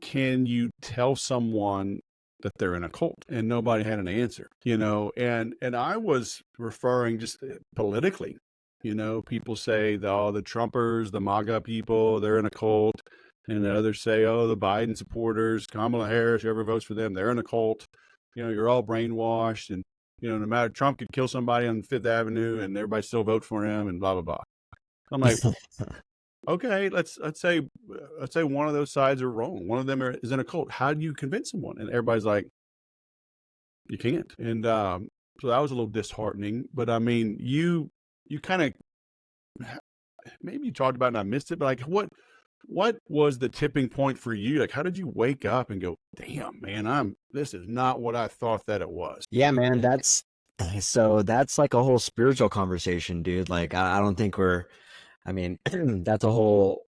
can you tell someone that they're in a cult, and nobody had an answer, and I was referring just politically, people say the Trumpers, the MAGA people, they're in a cult, and the others say, oh, the Biden supporters, Kamala Harris, whoever votes for them, they're in a cult. You're all brainwashed, and no matter, Trump could kill somebody on Fifth Avenue and everybody still vote for him, and blah blah blah. I'm like, okay, let's say one of those sides are wrong. One of them is in a cult. How do you convince someone? And everybody's like, you can't. And so that was a little disheartening. But I mean, you kind of, maybe you talked about it and I missed it, but like, what was the tipping point for you? Like, how did you wake up and go, damn, man, this is not what I thought that it was? Yeah, man, that's like a whole spiritual conversation, dude. Like, I don't think that's a whole.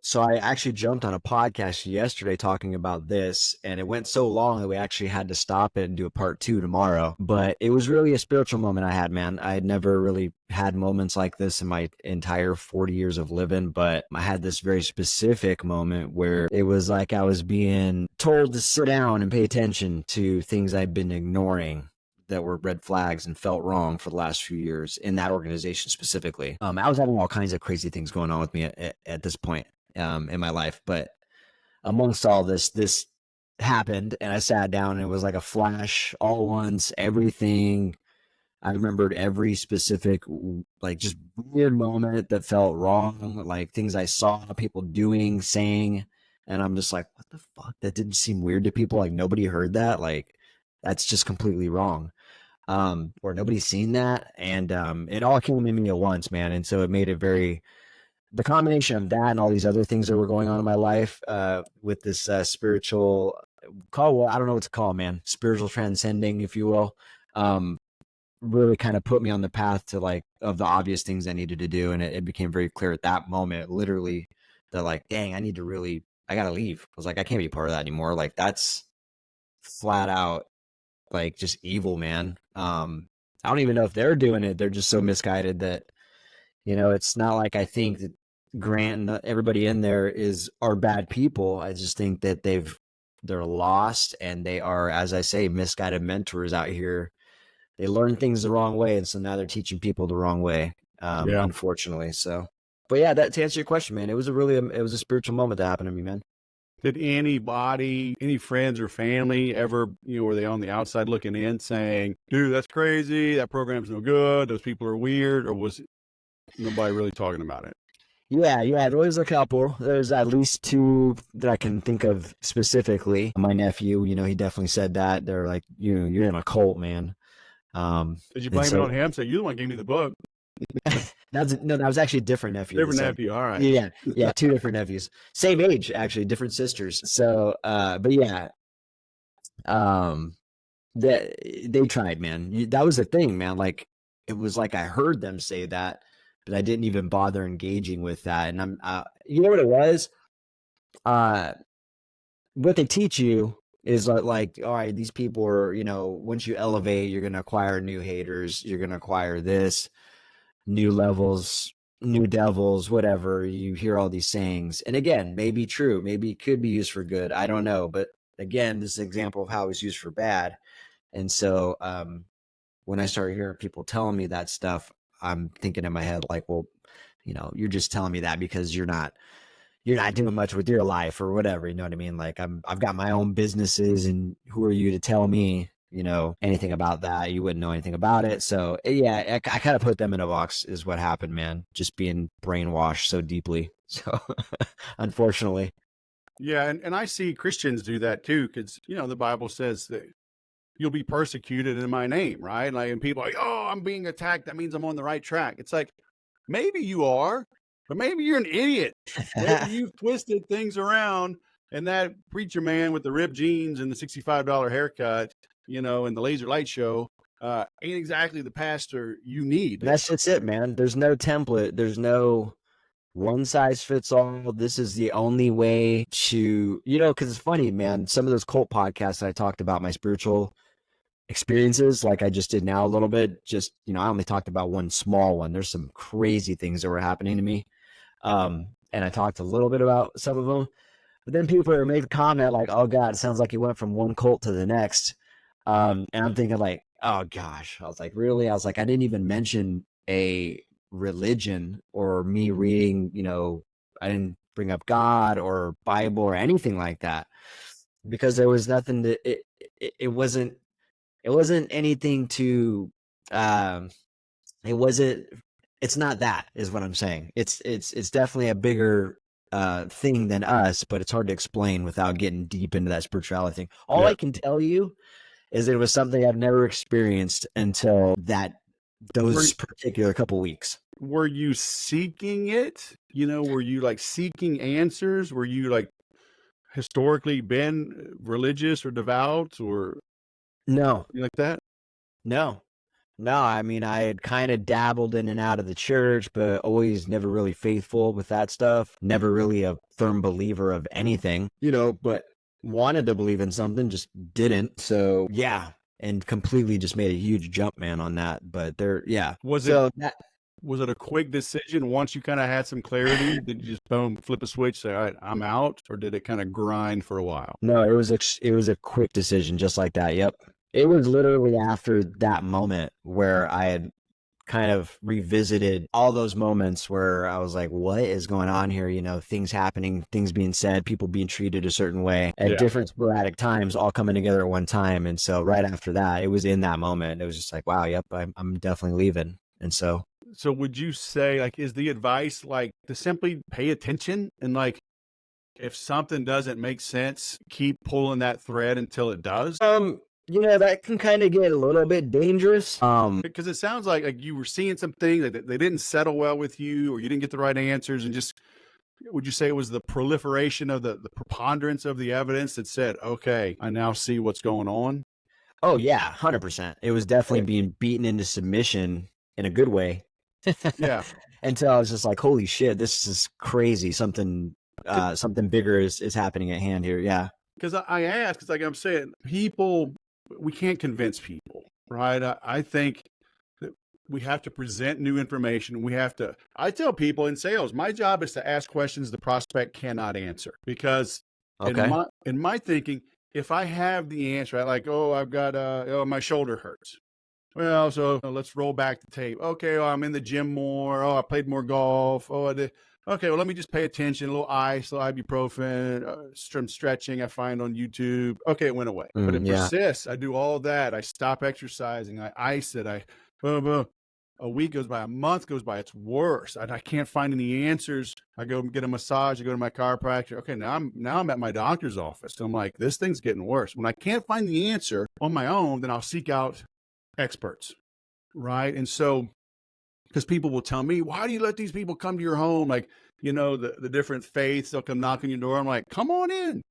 So I actually jumped on a podcast yesterday talking about this, and it went so long that we actually had to stop it and do a part 2 tomorrow. But it was really a spiritual moment I had, man. I had never really had moments like this in my entire 40 years of living, but I had this very specific moment where it was like I was being told to sit down and pay attention to things I'd been ignoring that were red flags and felt wrong for the last few years in that organization specifically. I was having all kinds of crazy things going on with me at this point in my life, but amongst all this happened, and I sat down, and it was like a flash, all once, everything. I remembered every specific, like, just weird moment that felt wrong, like things I saw people doing, saying, and I'm just like, what the fuck? That didn't seem weird to people. Like, nobody heard that. Like, that's just completely wrong. Or nobody's seen that. And it all came to me at once, man. And so it made it the combination of that and all these other things that were going on in my life with this spiritual I don't know what to call it, man. Spiritual transcending, if you will, really kind of put me on the path to, like, of the obvious things I needed to do. And it became very clear at that moment, literally, that, like, dang, I gotta leave. I was like, I can't be part of that anymore. Like, that's flat out, like, just evil, man. I don't even know if they're doing it. They're just so misguided that, it's not like I think that Grant and everybody in there are bad people. I just think that they're lost, and they are, as I say, misguided mentors out here. They learn things the wrong way, and so now they're teaching people the wrong way, unfortunately. So, but yeah, to answer your question, man, it was a spiritual moment that happened to me, man. Did anybody, any friends or family ever, were they on the outside looking in saying, dude, that's crazy, that program's no good, those people are weird, or was nobody really talking about it? Yeah, there was a couple. There's at least 2 that I can think of specifically. My nephew, he definitely said that. They're like, you're in a cult, man. Did you blame it on him? Say, you're the one who gave me the book. That was actually a different nephew. Different nephew, all right. Yeah, 2 different nephews. Same age, actually, different sisters. So, but yeah, they tried, man. That was the thing, man. Like, it was like I heard them say that, but I didn't even bother engaging with that. And you know what it was? What they teach you is like, all right, these people are, once you elevate, you're going to acquire new haters. You're going to acquire this, new levels, new devils, whatever. You hear all these sayings. And again, maybe true, maybe it could be used for good. I don't know. But again, this is an example of how it was used for bad. And so when I started hearing people telling me that stuff, I'm thinking in my head, like, well, you're just telling me that because you're not doing much with your life or whatever. You know what I mean? Like, I've got my own businesses, and who are you to tell me, anything about that? You wouldn't know anything about it. So yeah, I kind of put them in a box is what happened, man. Just being brainwashed so deeply. So unfortunately. Yeah. And I see Christians do that too. Cause the Bible says that you'll be persecuted in my name, right? Like, and people are like, oh, I'm being attacked. That means I'm on the right track. It's like, maybe you are, but maybe you're an idiot. Maybe you've twisted things around, and that preacher man with the ripped jeans and the $65 haircut, and the laser light show, ain't exactly the pastor you need. That's just it, man. There's no template. There's no one size fits all. This is the only way to, because it's funny, man. Some of those cult podcasts that I talked about, my spiritual experiences, like I just did now a little bit, just, I only talked about one small one. There's some crazy things that were happening to me. And I talked a little bit about some of them, But then people are making comment like, "Oh God, it sounds like he went from one cult to the next." And I'm thinking like, "Oh gosh," I was like, "Really?" I was like, "I didn't even mention a religion or me reading. I didn't bring up God or Bible or anything like that because there was nothing that it wasn't. It wasn't anything to. Um, it wasn't. It's not that is what I'm saying. It's definitely a bigger thing than us, but it's hard to explain without getting deep into that spirituality thing. All Yeah. I can tell you is it was something I've never experienced until Were those particular couple weeks. were you seeking it? You know, were you like seeking answers? Were you like historically been religious or devout or No, anything like that? no, no. I mean, I had kind of dabbled in and out of the church, but always never really faithful with that stuff. Never really a firm believer of anything, but wanted to believe in something, just didn't. So, yeah. And completely just made a huge jump, man, on that. But yeah. Was it So that, was it a quick decision once you kind of had some clarity? Did you just boom flip a switch, say, "All right, I'm out," or did it kind of grind for a while? no, it was a quick decision, just like that. Yep. It was literally after that moment where I had kind of revisited all those moments where I was like, what is going on here? Things happening, things being said, people being treated a certain way at Yeah. different sporadic times, all coming together at one time. And so right after that, it was in that moment. It was just like, wow, yep, I'm definitely leaving. And so, So would you say like is the advice like to simply pay attention and like if something doesn't make sense, keep pulling that thread until it does? that can kind of get a little bit dangerous. Because it sounds like you were seeing some things that they didn't settle well with you, or you didn't get the right answers, and just would you say it was the proliferation of the preponderance of the evidence that said, "Okay, I now see what's going on"? Oh yeah, 100%. It was definitely Okay. being beaten into submission in a good way. Yeah, Until I was just like, holy shit, this is crazy. Something bigger is happening at hand here. Yeah. because I ask, because like I'm saying, people, we can't convince people, right? I think that we have to present new information. I tell people in sales, my job is to ask questions the prospect cannot answer because Okay. in my thinking, if I have the answer, like, oh, I've got, my shoulder hurts. Well, so let's roll back the tape. Okay, well, I'm in the gym more. Oh, I played more golf. Oh, I did. Okay, well, let me just pay attention. A little ice, a little ibuprofen, some stretching I find on YouTube. Okay, it went away. But it Yeah. persists. I do all that. I stop exercising. I ice it. Boom, boom. A week goes by, a month goes by. It's worse. I can't find any answers. I go get a massage. I go to my chiropractor. Okay, now I'm at my doctor's office. I'm like, this thing's getting worse. When I can't find the answer on my own, then I'll seek out experts, right? And so, because people will tell me, why do you let these people come to your home? Like, the different faiths, they'll come knock on your door. I'm like, come on in.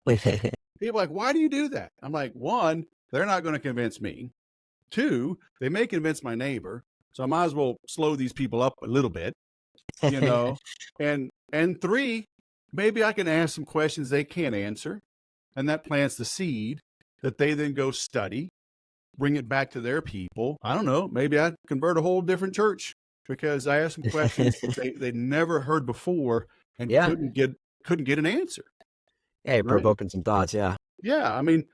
People are like, why do you do that? I'm like, one, they're not going to convince me. Two, they may convince my neighbor. So I might as well slow these people up a little bit, you know? And three, maybe I can ask some questions they can't answer. And that plants the seed that they then go study, bring it back to their people. I don't know. Maybe I'd convert a whole different church because I asked some questions they'd never heard before and Yeah. couldn't get an answer. Hey, Right? provoking some thoughts. Yeah. Yeah. I mean,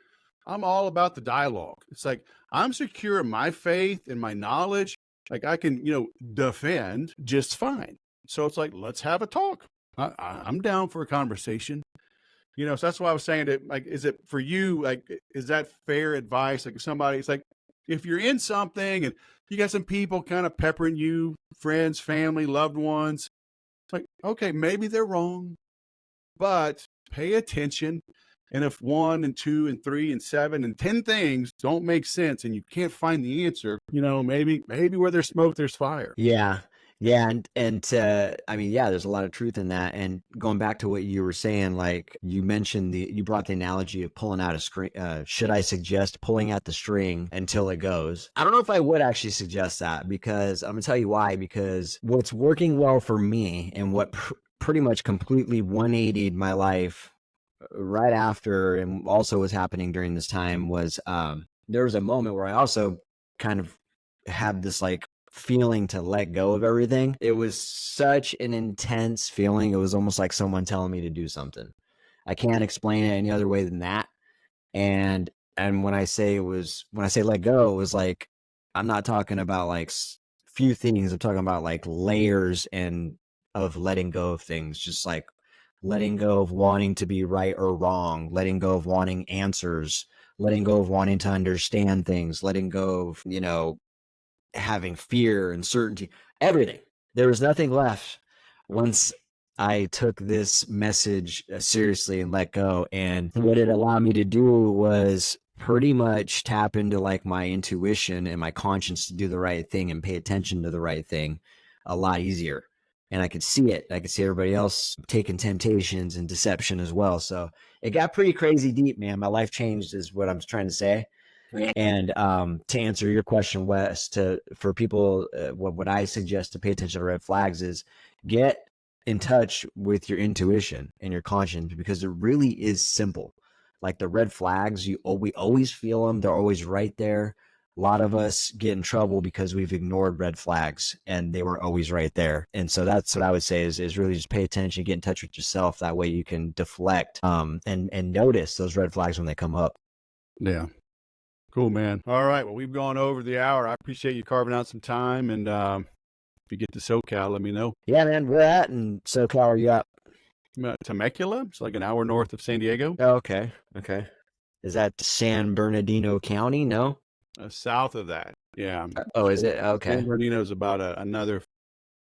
I'm all about the dialogue. It's like I'm secure in my faith and my knowledge. Like I can, defend just fine. So it's like, let's have a talk. I'm down for a conversation. So that's why I was saying that, like, is it for you, like, is that fair advice? Like somebody, it's like, if you're in something and you got some people kind of peppering you, friends, family, loved ones, it's like, okay, maybe they're wrong, but pay attention. And if 1 and 2 and 3 and 7 and 10 things don't make sense and you can't find the answer, maybe where there's smoke, there's fire. Yeah. Yeah. I mean, yeah, there's a lot of truth in that. And going back to what you were saying, like you mentioned you brought the analogy of pulling out a string. Should I suggest pulling out the string until it goes? I don't know if I would actually suggest that because I'm gonna tell you why, because what's working well for me and what pretty much completely 180'd my life right after and also was happening during this time was there was a moment where I also kind of had this like feeling to let go of everything. It was such an intense feeling. It was almost like someone telling me to do something. I can't explain it any other way than that. And when I say let go, it was like, I'm not talking about like few things. I'm talking about like layers and of letting go of things, just like letting go of wanting to be right or wrong, letting go of wanting answers, letting go of wanting to understand things, letting go of, having fear, uncertainty, everything. There was nothing left once I took this message seriously and let go. And what it allowed me to do was pretty much tap into like my intuition and my conscience to do the right thing and pay attention to the right thing a lot easier. And I could see it. I could see everybody else taking temptations and deception as well. So it got pretty crazy deep, man. My life changed is what I'm trying to say. And to answer your question, Wes, for people, what I suggest to pay attention to red flags is get in touch with your intuition and your conscience, because it really is simple. Like the red flags, we always feel them. They're always right there. A lot of us get in trouble because we've ignored red flags and they were always right there. And so that's what I would say is really just pay attention, get in touch with yourself. That way you can deflect and notice those red flags when they come up. Yeah. Cool, man. All right. Well, we've gone over the hour. I appreciate you carving out some time. And if you get to SoCal, let me know. Yeah, man. Where at in SoCal are you at? Temecula. It's like an hour north of San Diego. Oh, okay. Okay. Is that San Bernardino County? No? South of that. Yeah. Oh, is it? Okay. San Bernardino is about another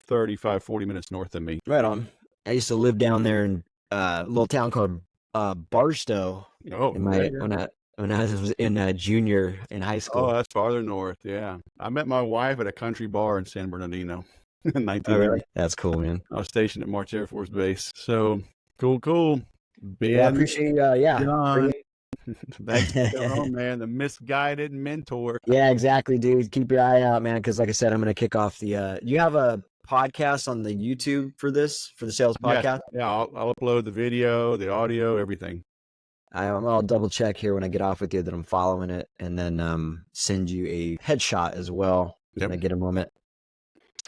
35, 40 minutes north of me. Right on. I used to live down there in a little town called Barstow. Oh, when I was in junior in high school. Oh, that's farther north. Yeah. I met my wife at a country bar in San Bernardino in 1980. Oh, really? That's cool, man. I was stationed at March Air Force Base. So cool. Ben, yeah, I appreciate John. Thanks for coming on, man. The Misguided Mentor. Yeah, exactly, dude. Keep your eye out, man, because like I said, I'm going to kick off the you have a podcast on the YouTube for the sales podcast? Yeah, I'll upload the video, the audio, everything. I'll double check here when I get off with you that I'm following it, and then send you a headshot as well when I get a moment.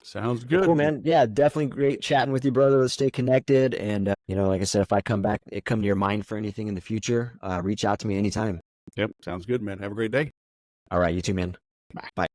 Sounds good. Cool, man. Yeah, definitely great chatting with you, brother. Let's stay connected. And, like I said, if I come to your mind for anything in the future, reach out to me anytime. Yep. Sounds good, man. Have a great day. All right. You too, man. Bye. Bye.